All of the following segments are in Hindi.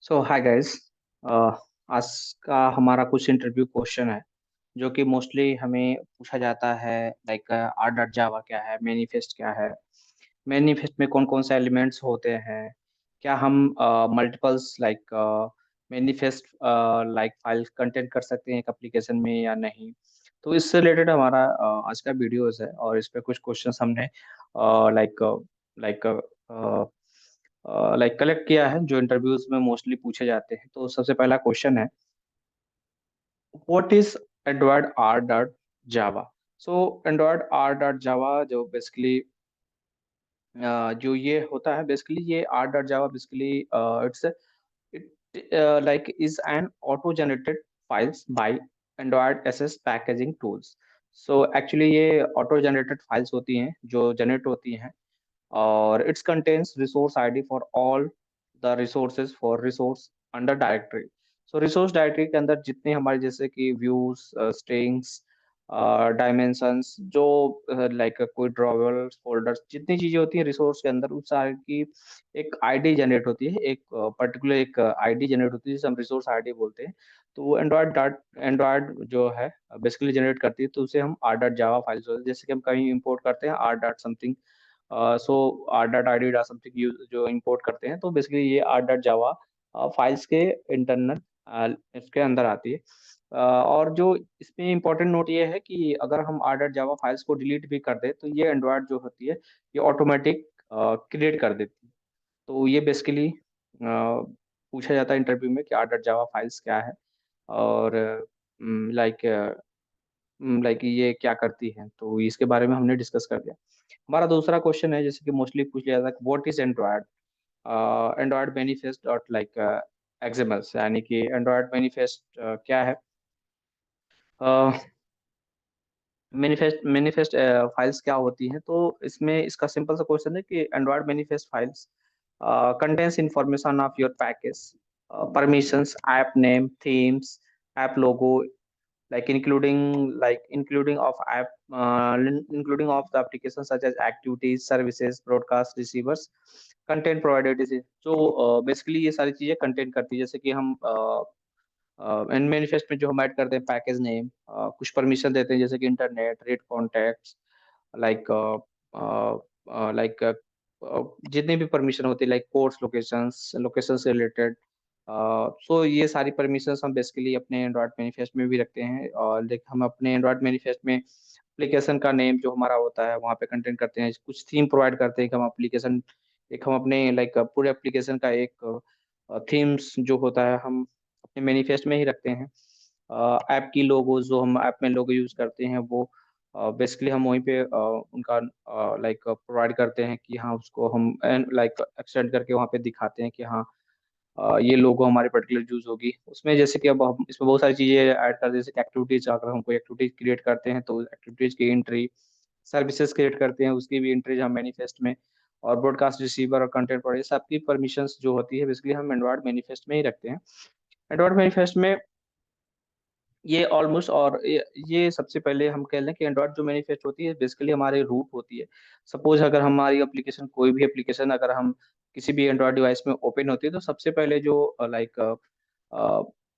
सो हाय गाइस। आज का हमारा कुछ इंटरव्यू क्वेश्चन है जो कि मोस्टली हमें पूछा जाता है। लाइक आर डॉट जावा क्या है, मैनिफेस्ट क्या है, मैनिफेस्ट में कौन कौन से एलिमेंट्स होते हैं, क्या हम multiples like manifest like file content कर सकते हैं एक एप्लीकेशन में या नहीं। तो इससे रिलेटेड हमारा आज का वीडियोस है और इस पे कुछ क्वेश्चंस हमने लाइक लाइक लाइक कलेक्ट किया है जो इंटरव्यूज में मोस्टली पूछे जाते हैं। तो सबसे पहला क्वेश्चन है, what is Android R dot Java. So Android R dot जावा जो बेसिकली जो ये होता है, बेसिकली ये R dot Java basically it's it like is an auto generated files bye Android SS packaging tools. So actually ये ऑटो जनरेटेड फाइल्स होती हैं जो जनरेट होती हैं, और it's contains resource ID for all the resources for resource under directory. So resource directory के अंदर जितने हमारे जैसे कि व्यूज, स्ट्रिंग्स, डायमेंशंस, जो लाइक कोई ड्रॉवर्स, फोल्डर्स, जितनी चीजें होती हैं रिसोर्स के अंदर उस सारी की एक आईडी जनरेट होती है, एक पर्टिकुलर एक आईडी जनरेट होती है जिसे हम रिसोर्स आईडी बोलते हैं। तो एंड्रॉयड जो है बेसिकली जनरेट करती है, तो उसे हम आर डॉट जावा फाइल्स होते हैं। जैसे कि हम कहीं इंपोर्ट करते हैं R dot something, so R dot I D dot something use जो इंपोर्ट करते हैं, तो बेसिकली ये आर डॉट जावा फाइल्स के इंटरनल इसके अंदर आती है। और जो इसमें इम्पोर्टेंट नोट ये है कि अगर हम आर डॉट जावा फाइल्स को डिलीट भी कर दें तो ये एंड्रॉयड जो होती है ये ऑटोमेटिक क्रिएट कर देती है। तो ये बेसिकली पूछा जाता है इंटरव्यू में कि आर डॉट जावा फाइल्स क्या है, और लाइक लाइक ये क्या करती है, तो इसके बारे में हमने डिस्कस कर दिया। हमारा दूसरा क्वेश्चन है, जैसे कि मोस्टली पूछ लिया था, what is Android Android manifest dot like XML, यानी कि एंड्रॉयड मैनिफेस्ट क्या है। मैनिफेस्ट मैनिफेस्ट फाइल्स क्या होती हैं, तो इसमें इसका सिंपल सा क्वेश्चन है कि Android manifest files contains information of your package, permissions, app name, themes, app logo, including of app, including of the applications such as activities, services, broadcast, receivers, content provided is। जो बेसिकली ये सारी चीजें कंटेंट करती है, जैसे कि हम एंड मैनिफेस्ट में जो हम ऐड करते हैं पैकेज नेम, कुछ परमिशन देते हैं जैसे कि internet, rate, contacts, like like जितने भी परमिशन होती है, लाइक कोर्स, लोकेशंस, लोकेशन से रिलेटेड। सो ये सारी परमिशंस हम बेसिकली अपने एंड्रॉयड मैनिफेस्ट में भी रखते हैं, और हम अपने एंड्रॉयड मैनिफेस्ट में एप्लीकेशन का नेम जो हमारा होता है वहाँ पे कंटेंट करते हैं, कुछ थीम प्रोवाइड करते हैं कि हम एप्लीकेशन, एक हम अपने लाइक पूरे एप्लीकेशन का एक थीम्स जो होता है हम अपने मैनिफेस्ट में ही रखते हैं। ऐप की लोगोज जो हम ऐप में लोगो यूज करते हैं वो बेसिकली हम वहीं पे उनका लाइक प्रोवाइड करते हैं कि हाँ उसको हम लाइक एक्सटेंड करके वहाँ पे दिखाते हैं कि हाँ ये लोगो हमारे पर्टिकुलर यूज होगी उसमें। जैसे कि अब हम इसमें बहुत सारी चीजें ऐड करते हैं, जैसे एक्टिविटीज, अगर हम कोई एक्टिविटीज क्रिएट करते हैं तो एक्टिविटीज की एंट्री, सर्विसेज क्रिएट करते हैं उसकी भी एंट्रीज हम मैनिफेस्ट में, और ब्रॉडकास्ट, रिसीवर और कंटेंट प्रोवाइडर सबकी परमिशंस जो होती है बेसिकली हम एंड्रॉयड मैनिफेस्ट में ही रखते हैं। एंड्रॉयड मैनिफेस्ट में ये ऑलमोस्ट, और ये सबसे पहले हम कह लें कि एंड्रॉयड जो मैनिफेस्ट होती है बेसिकली हमारी रूट होती है। सपोज अगर हमारी एप्लीकेशन, कोई भी एप्लीकेशन अगर हम किसी भी एंड्रॉयड डिवाइस में ओपन होती है तो सबसे पहले जो लाइक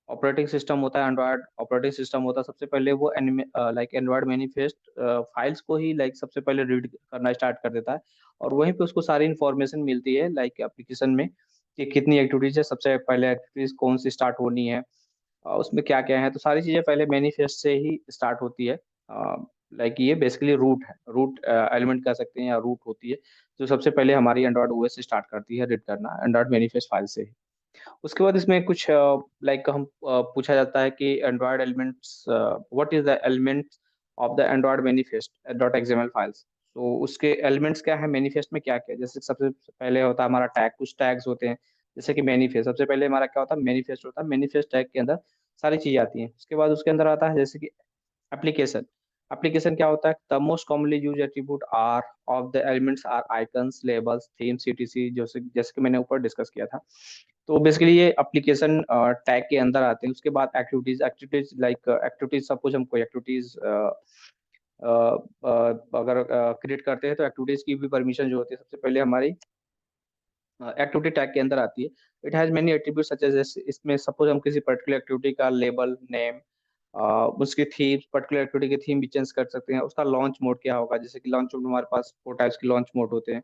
ऑपरेटिंग सिस्टम होता है, एंड्रॉयड ऑपरेटिंग सिस्टम होता है, सबसे पहले वो लाइक एंड्रॉयड मैनिफेस्ट फाइल्स को ही लाइक सबसे पहले रीड करना स्टार्ट कर देता है, और वहीं पे उसको सारी इंफॉर्मेशन मिलती है लाइक एप्लीकेशन में कि कितनी एक्टिविटीज है, सबसे पहले एक्टिविटीज कौन सी स्टार्ट होनी है, उसमें क्या क्या है। तो सारी चीजें पहले मैनिफेस्ट से ही स्टार्ट होती है। लाइक ये बेसिकली रूट है, रूट एलिमेंट कह सकते हैं या रूट होती है जो सबसे पहले हमारी एंड्रॉइड ओएस से स्टार्ट करती है रीड करना एंड्रॉइड मैनिफेस्ट फाइल से ही। उसके बाद इसमें कुछ लाइक हम पूछा जाता है कि Android elements, what is the element of the Android manifest dot XML files. तो उसके एलिमेंट्स क्या है, मैनिफेस्ट में क्या क्या है। जैसे सबसे पहले होता है हमारा टैग, कुछ टैग्स होते हैं जैसे कि मैनिफेस्ट, सबसे पहले हमारा क्या होता है, मैनिफेस्ट होता है। मैनिफेस्ट टैग के अंदर सारी चीजें आती हैं। उसके बाद उसके अंदर आता है जैसे कि एप्लीकेशन। एप्लीकेशन क्या होता है, the most commonly use attribute are of the elements are icons, labels, themes, CTC, जैसे जैसे कि मैंने ऊपर डिस्कस किया था। तो बेसिकली ये एप्लीकेशन टैग के अंदर आते हैं। उसके बाद activities, activities like activities, suppose हम कोई एक्टिविटीज अगर क्रिएट करते हैं तो एक्टिविटीज की भी परमिशन जो होती है सबसे पहले हमारी एक्टिविटी टैग के अंदर आती है। It has many attribute such as, इसमें सपोज हम किसी पर्टिकुलर एक्टिविटी का लेबल, नेम, उसकी थीम, पर्टिकुलर एक्टिविटी की थीम भी चेंज कर सकते हैं। उसका लॉन्च मोड क्या होगा, जैसे कि लॉन्च मोड हमारे पास 4 टाइप्स के लॉन्च मोड होते हैं।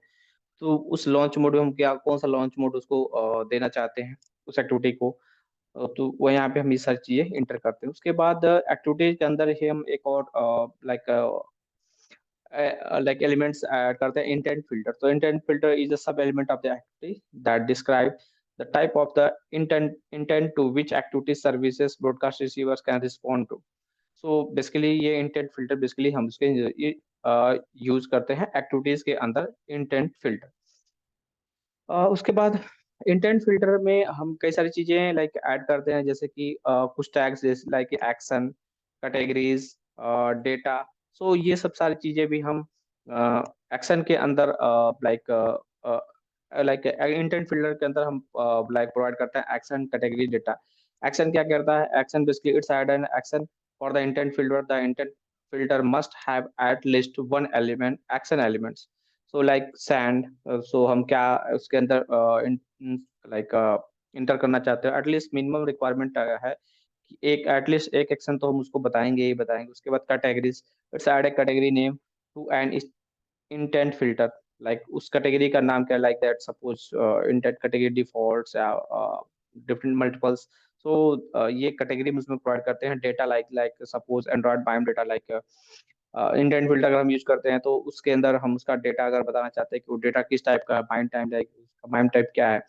तो उस लॉन्च मोड में हम क्या, कौन सा लॉन्च मोड उसको देना चाहते हैं उस एक्टिविटी को। तो वो यहाँ पे हम ये सारी चीजें इंटर करते हैं। उसके बाद एक्टिविटी के अंदर ही हम एक और लाइक एलिमेंट्स ऐड करते हैं, इंटेंट फिल्टर। तो intent filter is a sub element of the activity that describe the type of the intent to which activity services broadcast receivers can respond to. So basically ये इंटेंट फिल्टर बेसिकली हम उसके यूज करते हैं एक्टिविटीज के अंदर, इंटेंट फिल्टर। उसके बाद इंटेंट फिल्टर में हम कई सारी चीजें लाइक ऐड करते हैं, जैसे कि कुछ टैग्स जैसे लाइक एक्शन, कैटेगरीज, डेटा। सो ये सब सारी चीजें भी हम एक्शन के अंदर लाइक लाइक इंटेंट फिल्टर के अंदर हम लाइक प्रोवाइड करते हैं एक्शन, कैटेगरी, डेटा। एक्शन क्या करता है, action basically it's add an action for the intent filter. The intent filter must have at least one element action elements, so like sand। so हम क्या उसके अंदर लाइक इंटर करना चाहते हो, एटलीस्ट मिनिमम रिक्वायरमेंट है कि एक एटलीस्ट एक एक्शन तो हम उसको बताएंगे ही बताएंगे। उसके बाद categories, it's add a category name to an intent filter. Like उस कैटेगरी का नाम क्या, like that suppose intent category defaults या डिफरेंट मल्टीपल्स। सो ये कैटेगरी में उसमें प्रोवाइड करते हैं। Data like like suppose Android biome data, like intent filter अगर हम यूज करते हैं तो उसके अंदर हम उसका डेटा अगर बताना चाहते हैं कि वो डेटा किस टाइप का है, बाइंड टाइम, लाइक उसका बाइंड टाइप क्या है,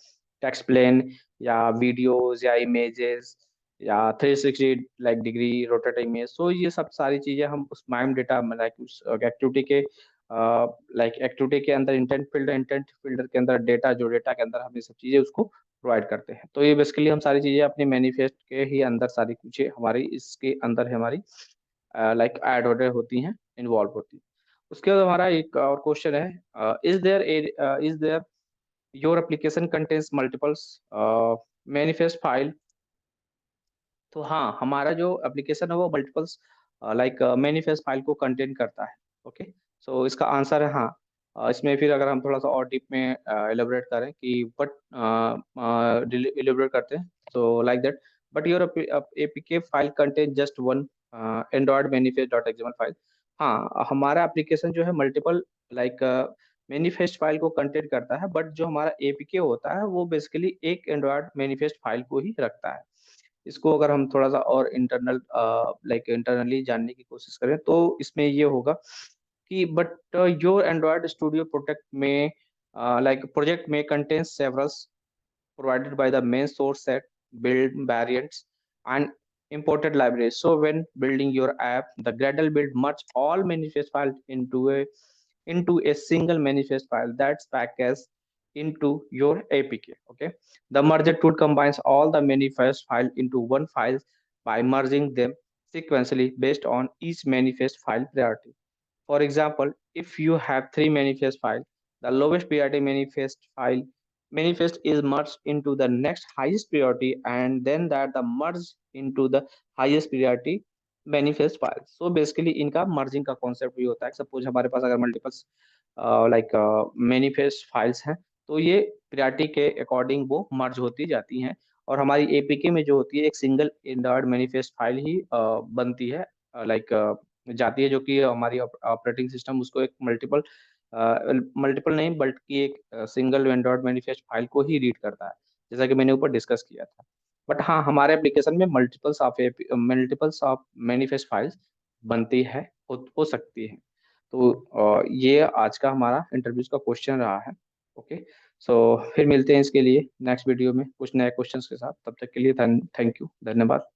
टेक्स्ट प्लेन या वीडियोस या इमेजेस या 360 लाइक डिग्री रोटेट इमेज। सो ये सब सारी चीजें हम उस माइम डेटा लाइक उस एक्टिविटी के लाइक एक्टिविटी के अंदर इंटेंट फिल्टर के अंदर डेटा, जो डेटा के अंदर हम ये सब चीजें उसको प्रोवाइड करते हैं। तो ये बेसिकली हम सारी चीजें अपने मैनिफेस्ट के ही अंदर सारी कुछ हमारी इसके अंदर हमारी लाइक ऐड ऑर्डर होती हैं, इन्वॉल्व होती हैं। उसके बाद हमारा एक और क्वेश्चन है, is there your application contains multiples manifest file. तो हाँ, हमारा जो एप्लीकेशन है वो मल्टीपल्स लाइक मैनिफेस्ट फाइल को कंटेन करता है। ओके, सो इसका आंसर है हाँ। इसमें फिर अगर हम थोड़ा सा और डीप में एलिब्रेट करें कि बट एलिब्रेट करते हैं, तो like that but your APK file contain just one Android manifest dot XML file. हाँ, हमारा एप्लीकेशन जो है मल्टीपल लाइक मैनिफेस्ट फाइल को कंटेन करता है, बट जो हमारा एपीके होता है वो बेसिकली एक एंड्रॉयड मैनिफेस्ट फाइल को ही रखता है। इसको अगर हम थोड़ा सा और इंटरनल लाइक इंटरनली जानने की कोशिश करें तो इसमें ये होगा कि but your Android studio protect में लाइक प्रोजेक्ट में contains several provided by the main source set, build variants, and imported libraries. So when building your app, the Gradle build merge all manifest files into a single manifest file that's packaged into your APK. Okay, the merger tool combines all the manifest file into one file by merging them sequentially based on each manifest file priority. For example, if you have three manifest files, the lowest priority manifest is merged into the next highest priority, and then that the merge into the highest priority manifest file. So basically इनका merging का concept भी होता है। सपोज हमारे पास अगर मल्टीपल्स लाइक मैनिफेस्ट फाइल्स हैं, तो ये priority के अकॉर्डिंग वो मर्ज होती जाती हैं, और हमारी एपीके में जो होती है एक सिंगल इंडर्ड मैनिफेस्ट फाइल ही बनती है, लाइक जाती है, जो कि हमारी ऑपरेटिंग सिस्टम उसको एक मल्टीपल नहीं बल्कि एक सिंगल एंड्रॉइड मैनिफेस्ट फाइल को ही रीड करता है, जैसा कि मैंने ऊपर डिस्कस किया था। बट हाँ, हमारे एप्लीकेशन में मल्टीपल्स ऑफ मैनिफेस्ट फाइल्स बनती है, हो सकती है। तो ये आज का हमारा इंटरव्यूज का क्वेश्चन रहा है। ओके, सो फिर मिलते हैं इसके लिए नेक्स्ट वीडियो में कुछ नए क्वेश्चंस के साथ। तब तक के लिए थैंक यू, धन्यवाद।